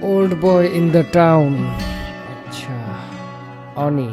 old boy in the town. আচ্ছা অনি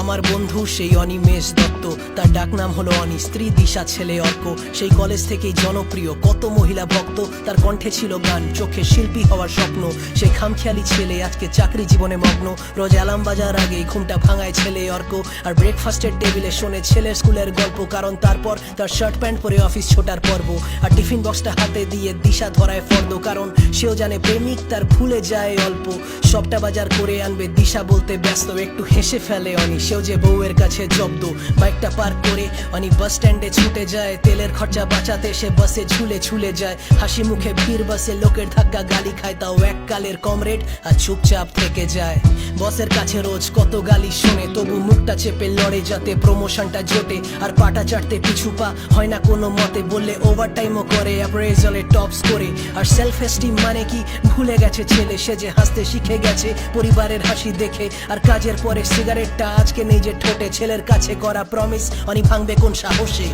আমার বন্ধু সেই অনিমেষ দত্ত, তার ডাকনাম হলো অনি, স্ত্রী দিশা, ছেলে অর্ক। সেই কলেজ থেকেই জনপ্রিয়, কত মহিলা ভক্ত। তার কণ্ঠে ছিল গান, চোখে শিল্পী হওয়ার স্বপ্ন। সেই খামখেয়ালি ছেলে আজকে চাকরি জীবনে মগ্ন। রোজ অ্যালার্ম বাজার আগেই ঘুমটা ভাঙায় ছেলে অর্ক, আর ব্রেকফাস্টের টেবিলে শোনে ছেলের স্কুলের গল্প। কারণ তারপর তার শার্ট প্যান্ট পরে অফিস ছোটার পর্ব, আর টিফিন বক্সটা হাতে দিয়ে দিশা ধরায় ফর্দ। কারণ সেও জানে প্রেমিক তার ভুলে যায় অল্প। সবটা বাজার করে আনবে দিশা বলতে ব্যস্ত, একটু হেসে ফেলে অনি, সেও যে বউয়ের কাছে জব্দ। বাইকটা পার্ক করে অনি বাস স্ট্যান্ডে ছুটে যায়, তেলের খরচা বাঁচাতে সে বাসে ঝুলে যায়। হাসি মুখে ভিড় বাসে, লোকের ধাক্কা গালি খায়, তাও এককালের কমরেড আর চুপচাপ থেকে যায়। বসের কাছে রোজ কত গালি শোনে, তবু মুখটা চেপে লড়ে যাতে প্রমোশনটা জোটে। আর পাটা চাটতে পিছু পা হয় না কোনো মতে, বললে ওভারটাইমও করে, অ্যাপ্রেজালে টপস করে। আর সেলফ এস্টিম মানে কি ভুলে গেছে ছেলে, সে যে হাসতে শিখে গেছে পরিবারের হাসি দেখে। আর কাজের পরে সিগারেটটা আজকে নেই যে ঠোঁটে, ছেলের কাছে করা প্রমিস অনি ভাঙবে কোন সাহসে।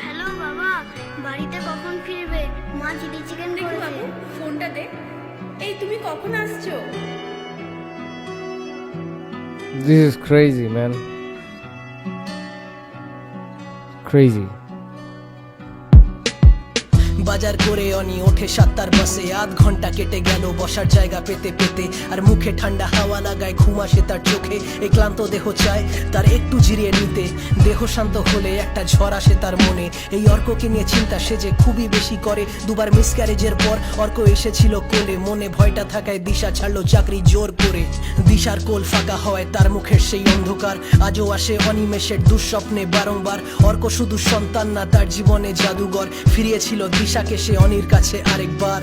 হ্যালো বাবা, বাড়িতে কখন ফিরবে? মা চিলি চিকেন দেখি করেছে। বাবু, ফোনটা দে। এই তুমি কখন আসছো? This is crazy, man. Crazy. বাজার করে অনি ওঠে 7টার বাসে, আধ ঘন্টা কেটে গেল বসার জায়গা পেতে পেতে। আর মুখে ঠান্ডা হাওয়া লাগায়, ঘুম আসে তার চোখে। এই ক্লান্ত দেহ চায় তার একটু জিরিয়ে নিতে, দেহ শান্ত হলে একটা ঝড় আসে তার মনে। এই অর্ককে নিয়ে চিন্তা সে যে খুবই বেশি করে। দুবার মিসক্যারেজের পর অর্ক এসেছিল কোলে, মনে ভয়টা থাকায় দিশা ছাড়লো চাকরি জোর করে। দিশার কোল ফাঁকা হয়, তার মুখের সেই অন্ধকার আজও আসে অনিমেষের দুঃস্বপ্নে বারংবার। অর্ক শুধু সন্তান না, তার জীবনে জাদুঘর। ফিরিয়েছিল দিশাকে সে অনির কাছে আরেকবার।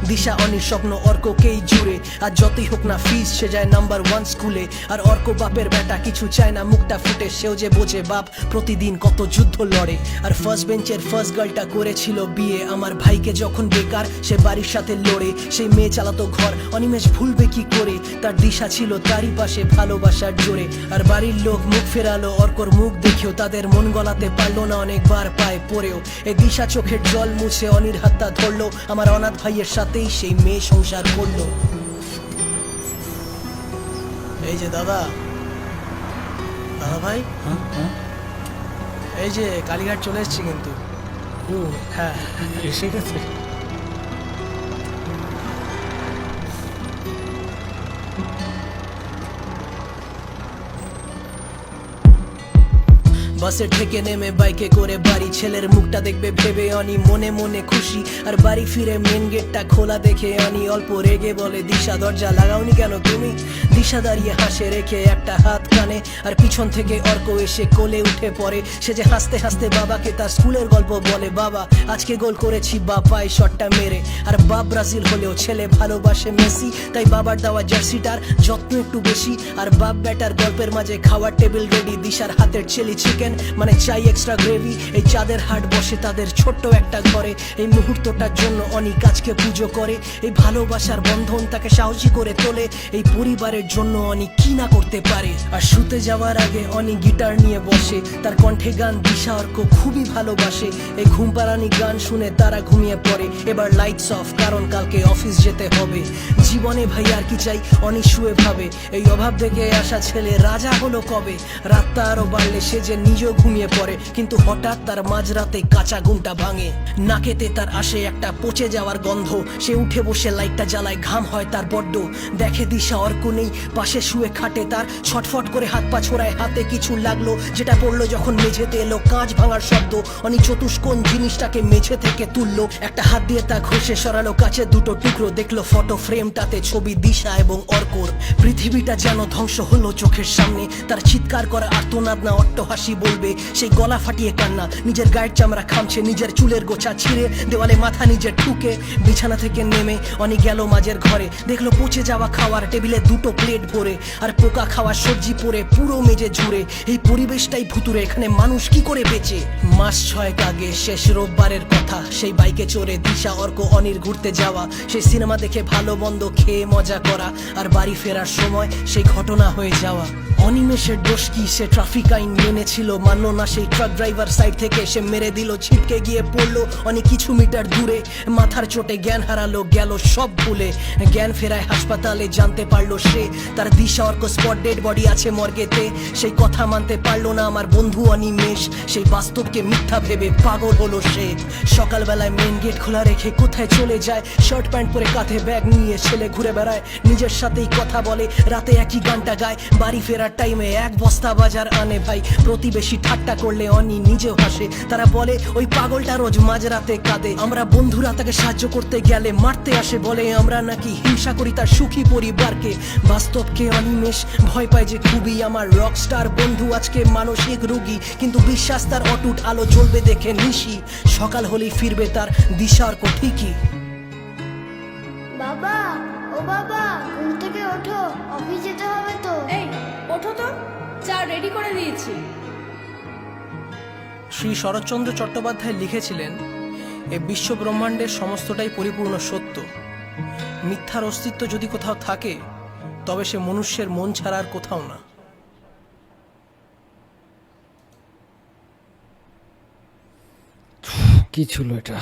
দিশা অনির স্বপ্ন অর্ককেই জুড়ে, আর যতই হোক না ফিস সে যায় নাম্বার 1 স্কুলে। আর অর্ক বাপের বেটা, কিছু চায় না মুখটা ফুটে, সেও যে বোঝে বাপ প্রতিদিন কত যুদ্ধ লড়ে। আর ফার্স্ট বেঞ্চের ফার্স্ট গার্লটা করেছিল বিয়ে, আমার ভাইকে যখন বেকার সে বাড়ির সাথে লড়ে। সেই মেয়ে চালাতো ঘর, অনিমেষ ভুলবে কি করে, তার দিশা ছিল তারই পাশে ভালোবাসার জোরে। আর বাড়ির লোক মুখ ফেরালো অর্কর মুখ দেখেও, তাদের মন গলাতে পারলো না অনেকবার পায়ে পড়েও। এই দিশা চোখের জল মুছে অনির হাতটা ধরলো, আমার অনাথ ভাইয়ের সাথেই সেই মেয়ে সংসার করলো। এই যে দাদা ভাই, এই যে কালীঘাট চলে এসেছি কিন্তু। ও হ্যাঁ, এসে গেছে। বাসের থেকে নেমে বাইকে করে বাড়ি, ছেলের মুখটা দেখবে ভেবে অনি মনে মনে খুশি। আর বাড়ি ফিরে মেন গেটটা খোলা দেখে অনি অল্প রেগে বলে, দিশা দরজা লাগাওনি কেন তুমি? দিশা দাঁড়িয়ে হাসে রেখে একটা হাত কানে, আর পিছন থেকে অর্ক এসে কোলে উঠে পড়ে। সে যে হাসতে হাসতে বাবাকে তার স্কুলের গল্প বলে, বাবা আজকে গোল করেছি, বাপাই শটটা মেরে। আর বাপ ব্রাজিল হলেও ছেলে ভালোবাসে মেসি, তাই বাবার দেওয়া জার্সিটার যত্ন একটু বেশি। আর বাপ ব্যাটার গল্পের মাঝে খাওয়ার টেবিল রেডি, দিশার হাতের চিলি চিকেন মানে চাই এক্সট্রা গ্রেভি। এই চাঁদের হাট বসে তাদের ছোট্ট একটা ঘরে, এই মুহূর্তটার জন্য অনেক আজকে পুজো করে। এই ভালোবাসার বন্ধন তাকে সাহসী করে তোলে, এই পরিবারের জন্য অনেক কি না করতে পারে। আর শুতে যাওয়ার আগে অনেক গিটার নিয়ে বসে, তার কণ্ঠে গান দিশা অর্ক খুবই ভালোবাসে। এই ঘুম পাড়ানি গান শুনে তারা ঘুমিয়ে পড়ে। এবার লাইটস অফ, কারণ কালকে অফিস যেতে হবে। জীবনে ভাই আর কি চাই, অনেক শুয়ে ভাবে, এই অভাব দেখে আসা ছেলে রাজা হলো কবে। রাতটা আরো বাড়লে সে যে নিজেও ঘুমিয়ে পড়ে, কিন্তু হঠাৎ তার মাঝরাতে কাঁচা ঘুমটা ভাঙে। নাকেতে তার আসে একটা পচে যাওয়ার গন্ধ, সে উঠে বসে লাইটটা জ্বালায়, ঘাম হয় তার বড্ড। দেখে দিশা অর্ক নেই, পাশে শুয়ে খাটে তার, ছটফট করে হাত পা ছোড়ায়, হাতে কিছু লাগলো, যেটা পড়লো যখন মেঝেতে এলো কাঁচ ভাঙার শব্দ। অনি চতুষ্কোণ জিনিসটাকে মেঝে থেকে তুললো, একটা হাত দিয়ে তা ঘষে সরালো কাচের দুটো টুকরো। দেখলো ফটো ফ্রেমটাতে ছবি দিশা এবং অর্কর। পৃথিবীটা যেন ধ্বংস হলো চোখের সামনে, তার চিৎকার করা আর্তনাদ না অট্টহাসি বলবে, সেই গলা ফাটিয়ে কান্না। নিজের গায়ের চামড়া খামছে, নিজের চুলের গোছা ছিঁড়ে দেওয়ালে মাথা নিজের ঠুকে। বিছানা থেকে নেমে অনি গেল মাঝের ঘরে, দেখলো পচে যাওয়া খাওয়ার টেবিলে দুটো প্লেট ভরে, আর পোকা খাওয়া সবজি পড়ে পুরো মেজে জুড়ে। এই পরিবেশটাই ভুতুরে, এখানে মানুষ কি করে বেঁচে? মাস 6 আগে শেষ রোববারের কথা, সেই বাইকে চড়ে দিশা অর্ক অনির ঘুরতে যাওয়া, সেই সিনেমা দেখে ভালো মন্দ খেয়ে মজা করা, আর বাড়ি ফেরার সময় সেই ঘটনা হয়ে যাওয়া। অনিমেষের দোষ কি, সে ট্রাফিক আইন মেনেছিল মানল না সেই ট্রাক ড্রাইভার সাইড থেকে সে মেরে দিল, ছিটকে গিয়ে পড়লো অনেক কিছু মিটার দূরে। মাথার চোটে জ্ঞান হারালো, গেল সব ভুলে। জ্ঞান ফেরায় হাসপাতালে, জানতে পারলো সে তার দিশা অর্ক স্পট ডেড বডি আছে মর্গেতে। সেই কথা মানতে পারলো না আমার বন্ধু অনিমেষ, সেই বাস্তবকে মিথ্যা ভেবে পাগল হলো সে। সকালবেলায় মেন গেট খোলা রেখে কোথায় চলে যায়, শার্ট প্যান্ট পরে কাঁধে ব্যাগ নিয়ে ছেলে ঘুরে বেড়ায়, নিজের সাথেই কথা বলে, রাতে একই গানটা গায়। বাড়ি ফেরার টাইমে এক বস্তা বাজার আনে ভাই। প্রতিবেশী ঠাট্টা করলে অনি নিজেও হাসে, তারা বলে ওই পাগলটা রোজ মাঝরাতে কাঁদে। আমরা বন্ধুরা তাকে সাহায্য করতে গেলে মারতে আসে, বলে আমরা নাকি হিংসা করি তার সুখী পরিবারকে। বাস্তবকে অনিমেষ ভয় পায় যে খুবই, আমার রকস্টার বন্ধু আজকে মানসিক রোগী, কিন্তু বিশ্বাস তার অটুট আলো জ্বলবে দেখে নিশি। সকাল হলেই ফিরবে তার দিশা অর্ক ঠিকই। বাবা, ও বাবা, ঘুম থেকে ওঠো, অফিস যেতে হবে তো। এই ওঠো তো, চা রেডি করে দিয়েছি। শ্রী শরৎচন্দ্র চট্টোপাধ্যায় লিখেছিলেন, এ বিশ্ব ব্রহ্মাণ্ডের সমস্তটাই পরিপূর্ণ সত্য। মিথ্যার অস্তিত্ব যদি কোথাও থাকে, তবে সে মনুষ্যের মন ছাড়া আর কোথাও না। কি ছিল এটা?